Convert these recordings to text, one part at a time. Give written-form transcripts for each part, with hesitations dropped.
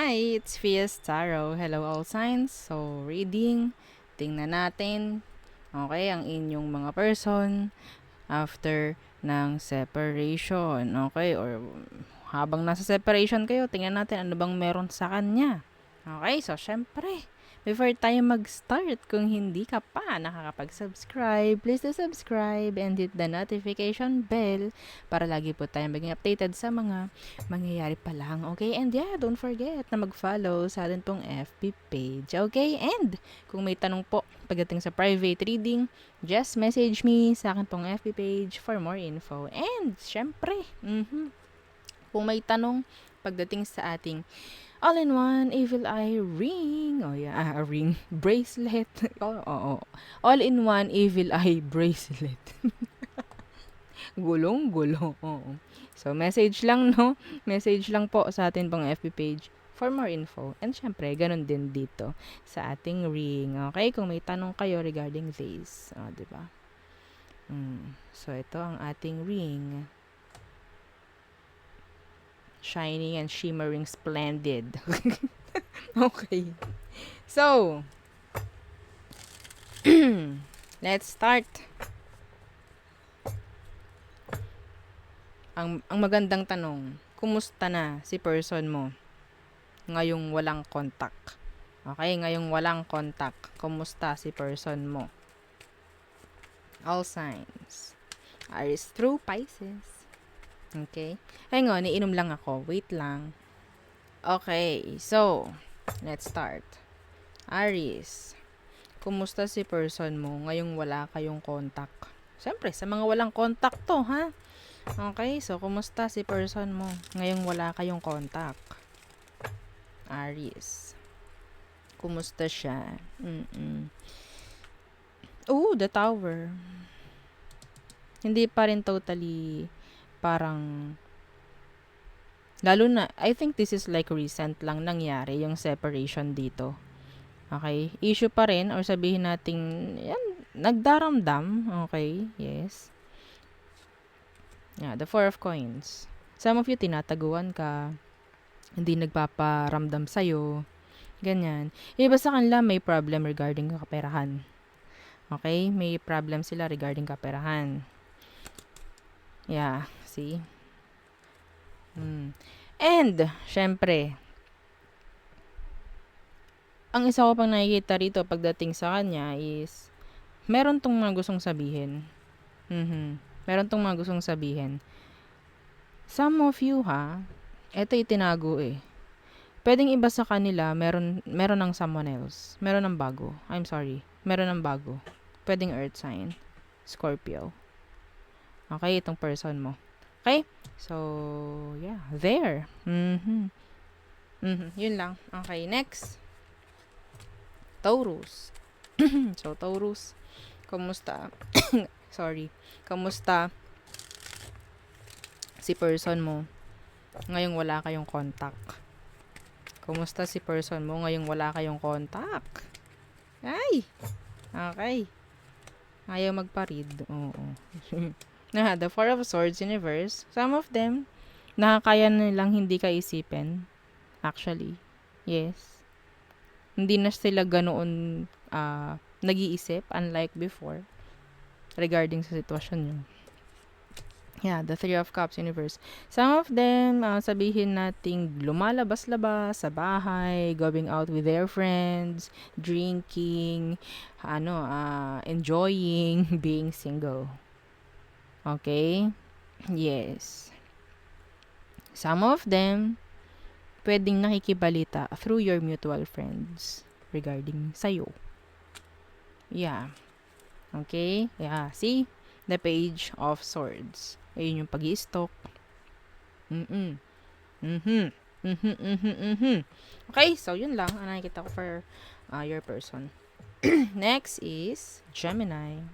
Hi, it's Fias Tarot. Hello all signs. So, reading. Tingnan natin. Okay, ang inyong mga person after ng separation. Okay, or habang nasa separation kayo, tingnan natin ano bang meron sa kanya. Okay, so syempre, before tayo mag-start, kung hindi ka pa nakakapag-subscribe, please do subscribe and hit the notification bell para lagi po tayo maging updated sa mga mangyayari pa lang. Okay, and yeah, don't forget na mag-follow sa atin pong FB page. Okay, and kung may tanong po pagdating sa private reading, just message me sa akin pong FB page for more info. And syempre, kung may tanong pagdating sa ating all-in-one evil eye ring. Oh yeah, ring. Bracelet. Oo. All-in-one evil eye bracelet. Gulong-gulo. Oo. So, message lang, no? Message lang po sa atin pong FB page for more info. And syempre, ganun din dito sa ating ring. Okay? Kung may tanong kayo regarding this. O, diba? So, ito ang ating ring. Shining and shimmering splendid. Okay. So, let's start. Ang magandang tanong, kumusta na si person mo ngayong walang contact? Okay, ngayong walang contact, kumusta si person mo? All signs. Aries through Pisces. Okay. Hang on, iinom lang ako. Wait lang. Okay, so, let's start. Aries, kumusta si person mo ngayong wala kayong contact? Siyempre, sa mga walang contact to, ha? Okay, so, kumusta si person mo ngayong wala kayong contact? Aries, kumusta siya? The Tower. Hindi pa rin totally parang lalo na, I think this is like recent lang nangyari yung separation dito. Okay? Issue pa rin, or sabihin natin, yan, nagdaramdam. Okay? Yes. Yeah, the Four of Coins. Some of you, tinataguan ka. Hindi nagpaparamdam sa'yo. Ganyan. Iba sa kanila, may problem regarding kaperahan. Okay? May problem sila regarding kaperahan. Yeah. See? And, syempre, ang isa ko pang nakikita rito pagdating sa kanya is, meron tong mga gustong sabihin. Meron tong mga gustong sabihin. Some of you, eto itinago eh. Pwedeng iba sa kanila, meron ng someone else. Meron ng bago. I'm sorry. Meron ng bago. Pwedeng earth sign. Scorpio. Okay, itong person mo. Okay? So, yeah. There. Yun lang. Okay, next. Taurus. So, Taurus. Kumusta? Sorry. Kumusta si person mo ngayong wala kayong contact? Kumusta si person mo ngayong wala kayong contact? Ay! Okay. Ayaw magpa-read. Oo. The Four of Swords Universe. Some of them, nakakaya nilang hindi ka isipin. Actually. Yes. Hindi na sila ganoon nag-iisip, unlike before, regarding sa sitwasyon nyo. Yeah, the Three of Cups Universe. Some of them, sabihin nating lumalabas-labas sa bahay, going out with their friends, drinking, enjoying being single. Okay? Yes. Some of them, pwedeng nakikibalita through your mutual friends regarding sa'yo. Yeah. Okay? Yeah. See? The Page of Swords. Ayun yung pag-i-stalk. Okay, so yun lang ang nakikita ko for your person. Next is Gemini.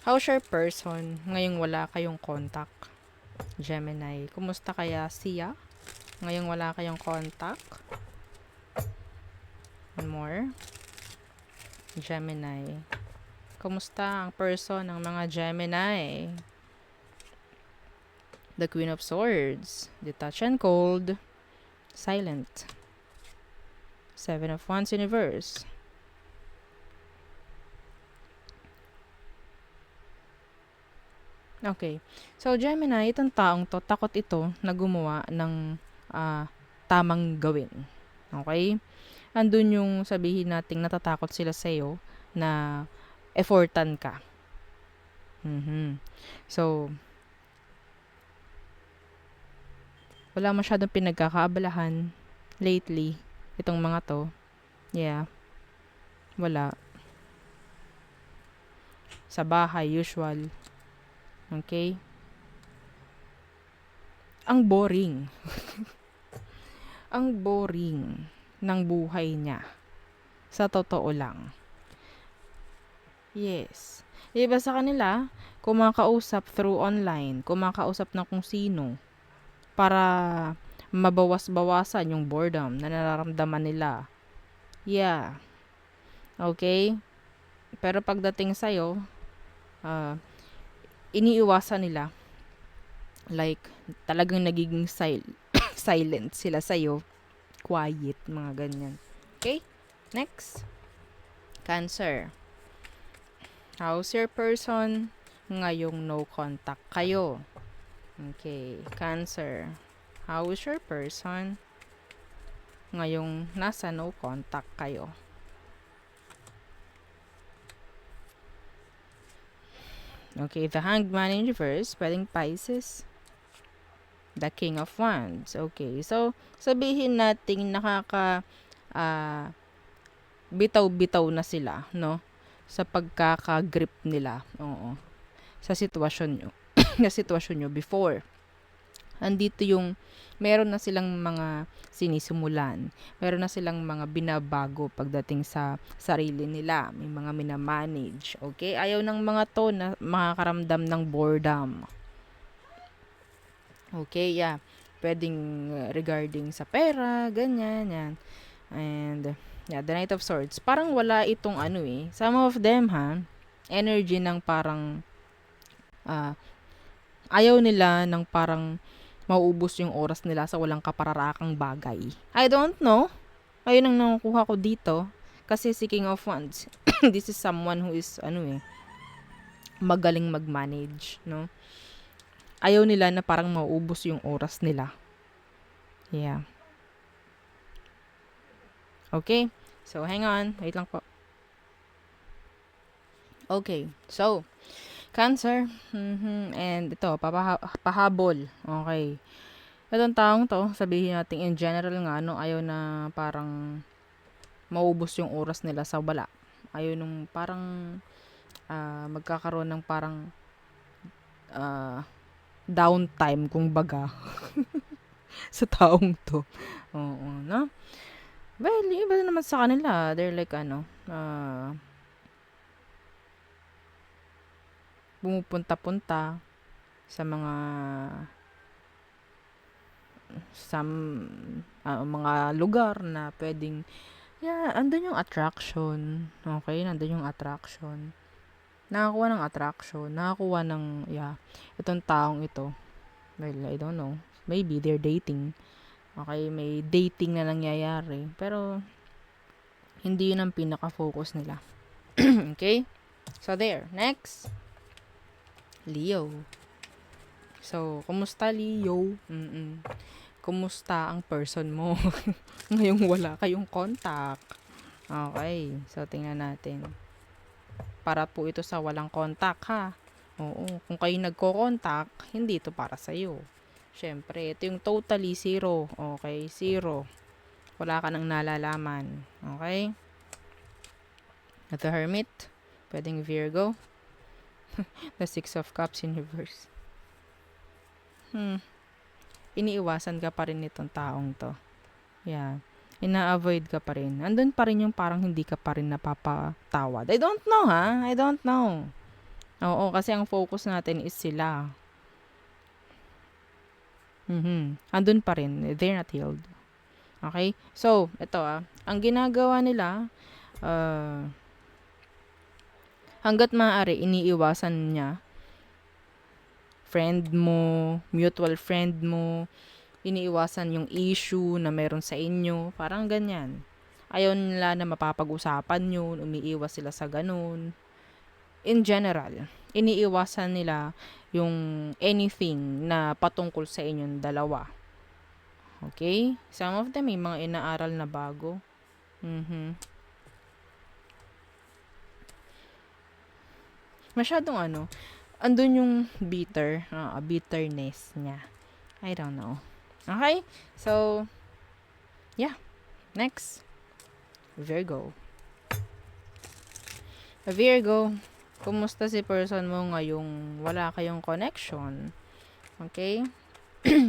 How's your person ngayong wala kayong contact? Gemini. Kumusta kaya siya ngayong wala kayong contact? One more. Gemini. Kumusta ang person ng mga Gemini? The Queen of Swords. Detached and Cold. Silent. 7 of Wands in reverse. Okay. So, Gemini, itong taong to, takot ito na gumawa ng tamang gawin. Okay? Andun yung sabihin nating natatakot sila sa'yo na effortan ka. So, wala masyadong pinagkakaabalahan lately itong mga to. Yeah. Wala. Sa bahay, usual. Okay? Ang boring. Ang boring ng buhay niya. Sa totoo lang. Yes. Iba sa kanila, kumakausap through online, kumakausap ng kung sino para mabawas-bawasan yung boredom na nararamdaman nila. Yeah. Okay? Pero pagdating sa'yo, iniiwasan nila. Like, talagang nagiging silent sila sa'yo. Quiet, mga ganyan. Okay? Next. Cancer. How's your person ngayong no contact kayo? Okay, Cancer. How's your person ngayong nasa no contact kayo? Okay, the Hanged Man in reverse, pwedeng Pisces. The King of Wands. Okay, so sabihin natin bitaw-bitaw na sila, no? Sa pagkaka-grip nila. Oo. Sa sitwasyon nyo. Sa sitwasyon nyo before. Andito yung meron na silang mga sinisimulan. Meron na silang mga binabago pagdating sa sarili nila. May mga minamanage. Okay? Ayaw ng mga to na makakaramdam ng boredom. Okay, yeah. Pwedeng regarding sa pera, ganyan, yan. And, yeah, the Knight of Swords. Parang wala itong some of them, energy ng parang, ayaw nila ng parang mauubos yung oras nila sa walang kapararakang bagay. I don't know. Ayun ang nakukuha ko dito. Kasi si King of Wands, this is someone who is, magaling mag-manage, no? Ayaw nila na parang mauubos yung oras nila. Yeah. Okay. So, hang on. Wait lang po. Okay. So, Cancer. And ito, pahabol. Okay. Itong taong to, sabihin natin in general nga, ayaw na parang maubos yung oras nila sa wala. Ayaw nung parang magkakaroon ng parang downtime, kung baga, sa taong to. Oo, no? Well, iba naman sa kanila. They're like, pumupunta-punta sa mga mga lugar na pwedeng andun yung attraction. Okay, nandun yung attraction. Nakakuha ng itong taong ito. Well, I don't know. Maybe they're dating. Okay, may dating na nangyayari. Pero, hindi yun ang pinaka-focus nila. Okay? So, there. Next. Leo. So, kumusta, Leo? Kumusta ang person mo? Ngayong wala kayong contact. Okay. So, tingnan natin. Para po ito sa walang contact, ha? Oo. Kung kayo nagko-contact, hindi ito para sa'yo. Siyempre, ito yung totally zero. Okay? Zero. Wala ka nang nalalaman. Okay? At the Hermit. Pwedeng Virgo. The Six of Cups in reverse. Iniiwasan ka pa rin nitong taong to. Yeah. Ina-avoid ka pa rin. Andun pa rin yung parang hindi ka pa rin napapatawad. I don't know, I don't know. Oo, kasi ang focus natin is sila. Andun pa rin. They're not healed. Okay? So, ito ang ginagawa nila, hanggat maaari, iniiwasan niya friend mo, mutual friend mo, iniiwasan yung issue na meron sa inyo. Parang ganyan. Ayaw nila na mapapag-usapan yun, umiiwas sila sa ganun. In general, iniiwasan nila yung anything na patungkol sa inyong dalawa. Okay? Some of them may mga inaaral na bago. Masyadong andun yung bitterness niya. I don't know. Okay? So, yeah. Next. Virgo. Virgo, kumusta si person mo ngayong wala kayong connection? Okay?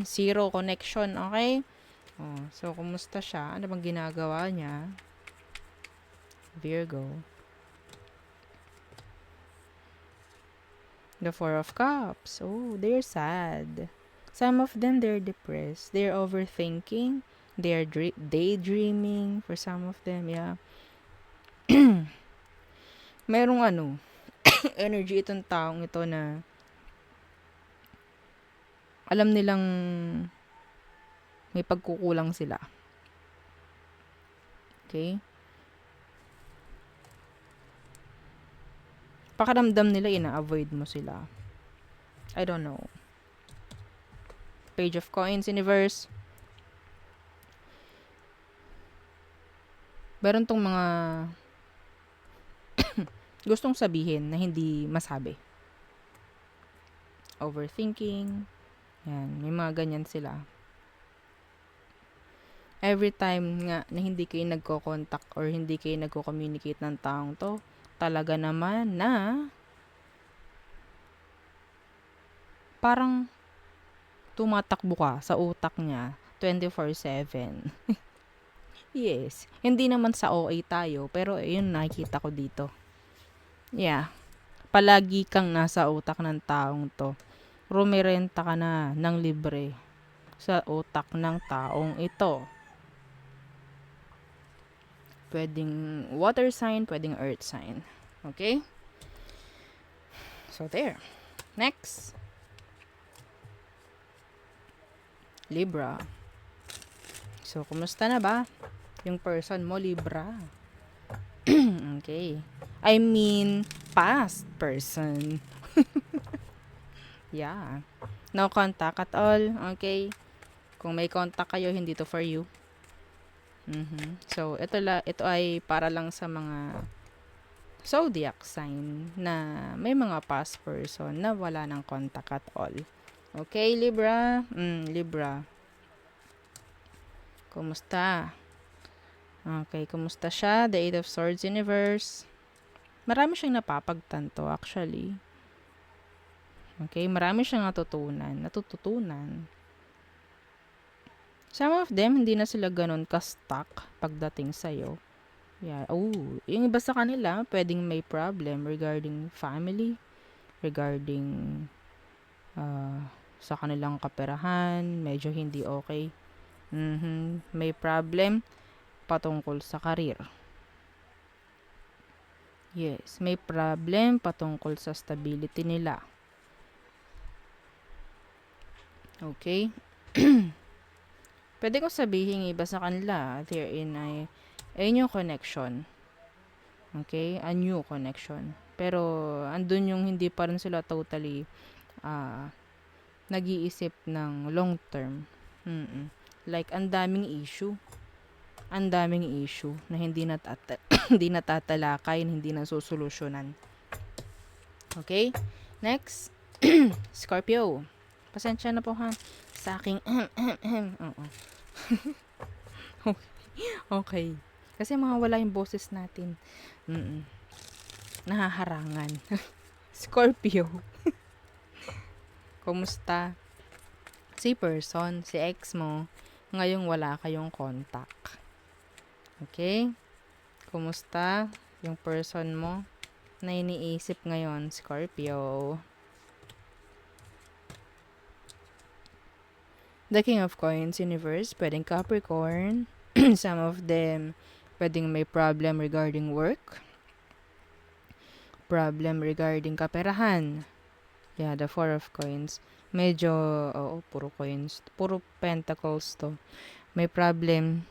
Zero connection, okay? So, kumusta siya? Ano bang ginagawa niya? Virgo. The Four of Cups. Oh, they're sad. Some of them, they're depressed. They're overthinking. They're daydreaming for some of them, yeah. Merong energy itong taong ito na alam nilang may pagkukulang sila. Okay? Pakiramdam nila, ina-avoid mo sila. I don't know. Page of Coins, Universe. Meron tong mga gustong sabihin na hindi masabi. Overthinking. Yan, may mga ganyan sila. Every time nga na hindi kayo nagko-contact or hindi kayo nagko-communicate ng taong to, talaga naman na parang tumatakbo ka sa utak niya 24/7. Yes. Hindi naman sa OA tayo, pero yun nakikita ko dito. Yeah. Palagi kang nasa utak ng taong to. Rumirenta ka na ng libre sa utak ng taong ito. Pwedeng water sign, pwedeng earth sign. Okay? So, there. Next. Libra. So, kumusta na ba yung person mo, Libra? Okay. I mean, past person. Yeah. No contact at all. Okay. Kung may contact kayo, hindi to for you. So, ito ay para lang sa mga zodiac sign na may mga past person na wala ng contact at all. Okay, Libra? Libra. Kumusta? Okay, kumusta siya? The Eight of Swords, Universe. Marami siyang napapagtanto, actually. Okay, marami siyang natututunan. Some of them, hindi na sila ganun ka-stuck pagdating sa'yo. Yeah. Yung iba sa kanila, pwedeng may problem regarding family, regarding sa kanilang kaperahan, medyo hindi okay. May problem patungkol sa karir. Yes, may problem patungkol sa stability nila. Okay? Pwede ko sabihin iba sa kanila, they're in a new connection. Okay? A new connection. Pero, andun yung hindi pa rin sila totally nag-iisip ng long term. Like, ang daming issue na hindi natatalakay, hindi nasusolusyonan. Okay? Next. Scorpio. Pasensya na po ha sa aking Okay. Kasi wala yung boses natin. Nahaharangan. Scorpio. Kumusta? Si person, si ex mo, ngayong wala kayong contact. Okay? Kumusta yung person mo na iniisip ngayon, Scorpio? The King of Coins, Universe, pwedeng Capricorn. Some of them, pwedeng may problem regarding work. Problem regarding kaperahan. Yeah, the Four of Coins. Medyo, oo, puro coins. Puro pentacles to. May problem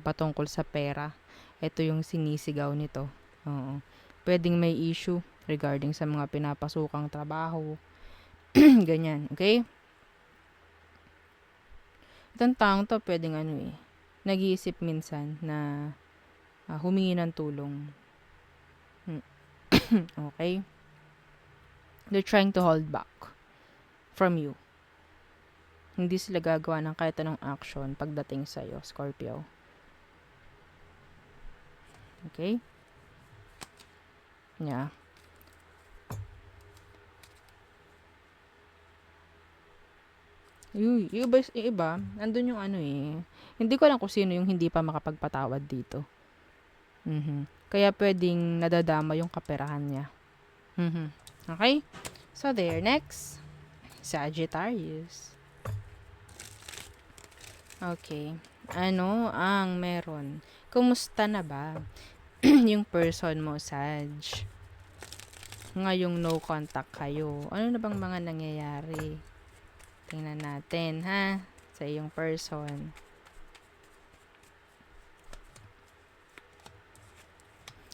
patungkol sa pera. Ito yung sinisigaw nito. Oo. Pwedeng may issue regarding sa mga pinapasukang trabaho. Ganyan, okay? Itong taong to, pwedeng nag-iisip minsan na humingi ng tulong. Okay? They're trying to hold back from you. Hindi sila gagawa ng kahit anong action pagdating sa'yo, Scorpio. Okay? Yeah. Yung iba, andun yung hindi ko alam kung sino yung hindi pa makapagpatawad dito. Kaya pwedeng nadadama yung kaperahan niya. Okay? So there, next. Sagittarius. Okay. Ano ang meron? Kumusta na ba yung person mo, Sag? Ngayong no contact kayo. Ano na bang mga nangyayari? Tingnan natin, ha? Sa iyong person.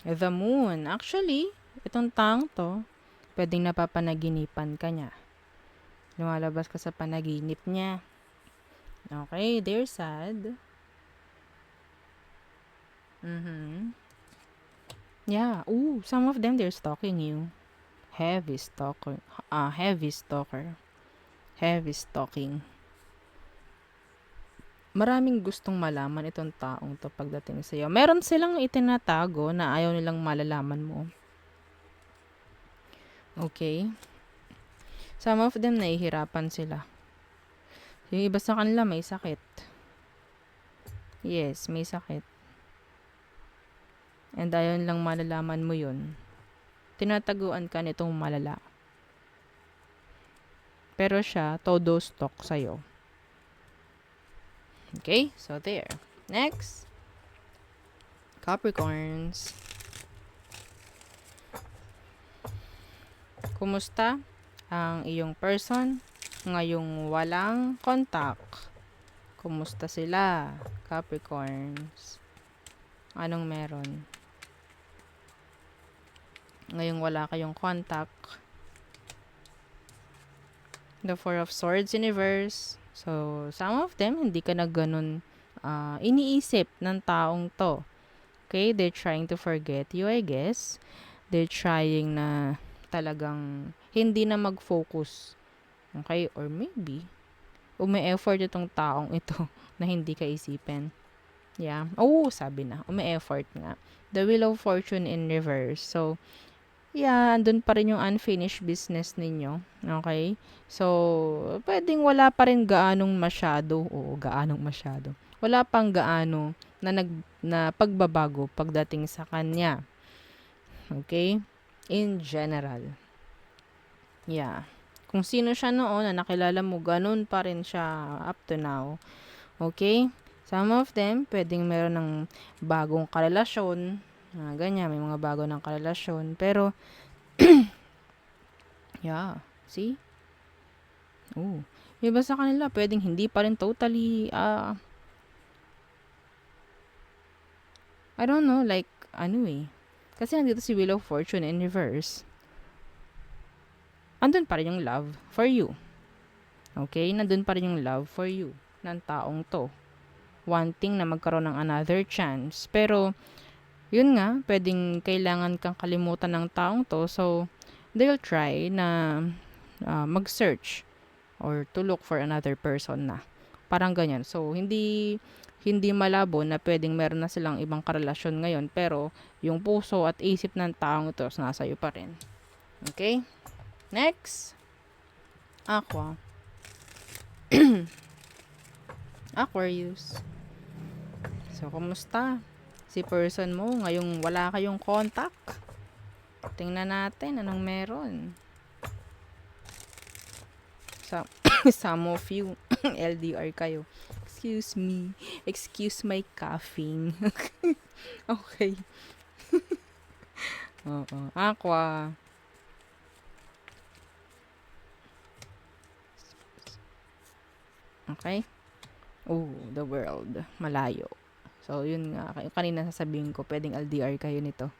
The moon. Actually, itong taong to, pwedeng napapanaginipan ka niya. Lumalabas ka sa panaginip niya. Okay, they're sad. Yeah. Ooh, some of them, they're stalking you. Heavy stalker. Heavy stalker. Heavy stalking. Maraming gustong malaman itong taong to pagdating sa iyo. Meron silang itinatago na ayaw nilang malalaman mo. Okay? Some of them nahihirapan sila. Yung iba sa kanila may sakit. Yes, may sakit. And ayaw nilang malalaman mo yun. Tinataguan ka nitong malala. Pero siya, todo stalk sa'yo. Okay? So, there. Next. Capricorns. Kumusta ang iyong person ngayong walang contact? Kumusta sila, Capricorns? Anong meron? Ngayong wala kayong contact. The Four of Swords in reverse. So, some of them, hindi ka na ganun iniisip ng taong to. Okay? They're trying to forget you, I guess. They're trying na talagang hindi na mag-focus. Okay? Or maybe, umi-effort itong taong ito na hindi ka isipin. Yeah. Oh, sabi na. Umi-effort nga. The Wheel of Fortune in reverse. So, yeah, andun pa rin yung unfinished business ninyo. Okay? So, pwedeng wala pa rin gaanong masyado. Oo, gaanong masyado. Wala pang gaano na pagbabago pagdating sa kanya. Okay? In general. Yeah. Kung sino siya noon na nakilala mo, ganun pa rin siya up to now. Okay? Some of them, pwedeng meron ng bagong karelasyon. Ganyan, may mga bago ng karelasyon. Pero, yeah. See? Oh. Yung iba sa kanila, pwedeng hindi pa rin totally, I don't know, like, Kasi nandito si Wheel of Fortune in reverse. Andun pa rin yung love for you. Okay? Nandun pa rin yung love for you ng taong to. Wanting na magkaroon ng another chance. Pero, yun nga, pwedeng kailangan kang kalimutan ng taong to. So, they'll try na mag-search or to look for another person na. Parang ganyan. So, hindi malabo na pwedeng meron na silang ibang karelasyon ngayon. Pero, yung puso at isip ng taong ito nasa iyo pa rin. Okay? Next. Aqua. Aquarius. So, kumusta? Si person mo, ngayong wala kayong contact. Tingnan natin anong meron. Some of you, LDR kayo. Excuse me. Excuse my coughing. Okay. Oo. Aqua. Okay? Oh, the world. Malayo. So, yun nga. Kanina sasabihin ko, pwedeng LDR kayo nito.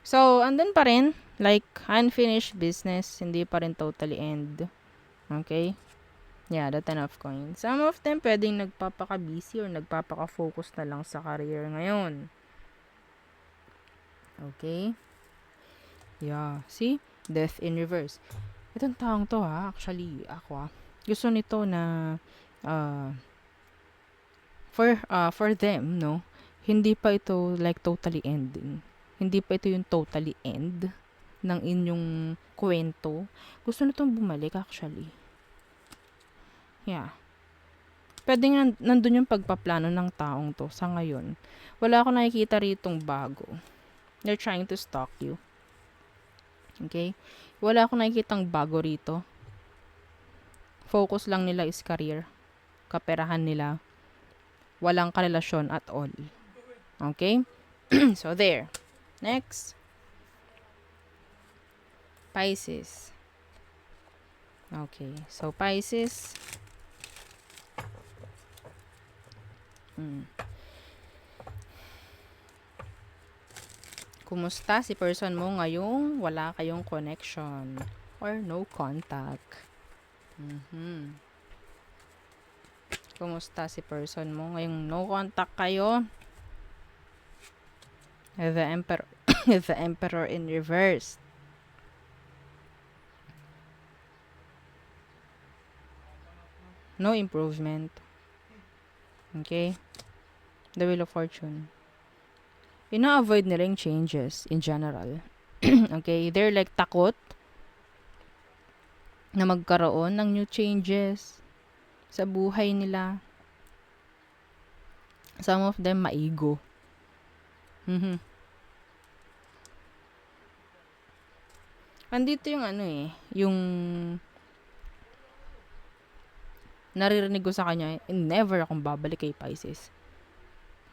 So, andun pa rin. Like, unfinished business. Hindi pa rin totally end. Okay? Yeah, the 10 of coins. Some of them pwedeng nagpapaka-busy or nagpapaka-focus na lang sa career ngayon. Okay? Yeah. See? Death in reverse. Itong taong to actually, ako gusto nito na for them, no? Hindi pa ito like totally ending. Hindi pa ito yung totally end ng inyong kwento. Gusto nitong bumalik actually. Yeah. Pwede nga nandun yung pagpaplano ng taong to sa ngayon. Wala akong nakikita ritong bago. They're trying to stalk you. Okay? Wala akong nakikitang bago rito. Focus lang nila is career. Kaperahan nila. Walang karelasyon at all. Okay? So, there. Next. Pisces. Okay. So, Pisces. Kumusta si person mo ngayong wala kayong connection or no contact? Kumusta si person mo ngayong no contact kayo? The Emperor. The Emperor in reverse. No improvement. Okay? The Wheel of Fortune. Ina-avoid nila yung changes in general. Okay? They're like takot na magkaroon ng new changes sa buhay nila. Some of them maigo. Andito yung yung naririnig ko sa kanya, never akong babalik kay Pisces.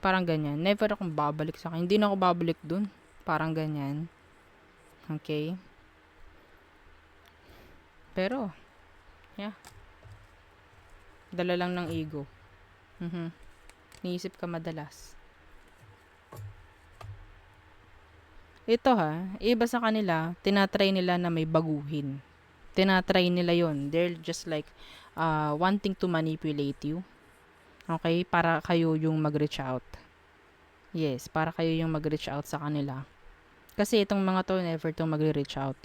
Parang ganyan. Never akong babalik sa kanya. Hindi na ako babalik dun. Parang ganyan. Okay? Pero, yeah. Dala lang ng ego. Niisip ka madalas. Ito iba sa kanila, tinatry nila na may baguhin. Tinatry nila yon. They're just like, wanting to manipulate you. Okay? Para kayo yung mag-reach out. Yes, para kayo yung mag-reach out sa kanila. Kasi itong mga to, never to mag-reach out.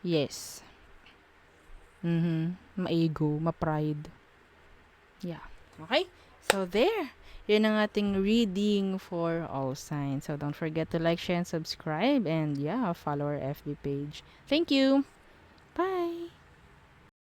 Yes. Ma-ego, ma-pride. Yeah. Okay? So, there. Yun ang ating reading for all signs. So, don't forget to like, share, and subscribe. And yeah, follow our FB page. Thank you. Bye.